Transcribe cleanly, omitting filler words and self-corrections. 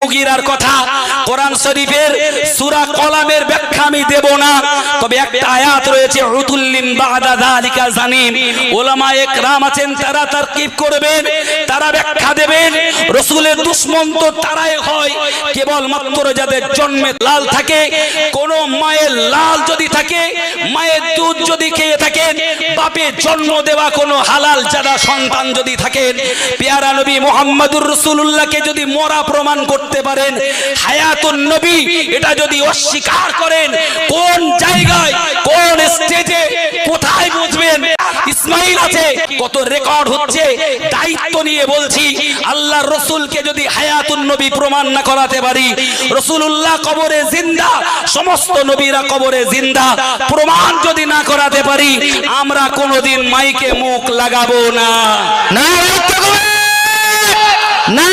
মুগীরার কথা কোরআন শরীফের সূরা কলামের ব্যাখ্যা আমি দেব না, তবে একটা আয়াত রয়েছে উতুল্লিন বাদা যালিকা জানিম। উলামায়ে কেরাম আছেন, তারা তারকিব করবেন, তারা ব্যাখ্যা দেবেন। রাসূলের দুশমন তো তারাই হয় কেবল মাত্র যাদের জন্মে লাল থাকে। কোন মায়ের লাল যদি থাকে, মায়ের দুধ যদি খেয়ে থাকেন, বাপে জন্ম দেওয়া কোন হালাল জাদা সন্তান যদি থাকেন, পেয়ারা নবী মুহাম্মদুর রাসূলুল্লাহকে যদি মরা প্রমাণ করতে পারেন, হায়াতুন নবী এটা যদি অস্বীকার করেন, কোন জায়গায় কোন স্টেজে কোথায় বুঝবেন? ইসমাইল আছে, কত রেকর্ড হচ্ছে। দায়িত্ব নিয়ে বলছি, আল্লাহর রাসূলকে যদি হায়াতুন নবী প্রমাণ না করাতে পারি, রাসূলুল্লাহ কবরে জিন্দা, সমস্ত নবীরা কবরে জিন্দা, প্রমাণ যদি না করাতে পারি, আমরা কোনোদিন মাইকে মুখ লাগাবো না। না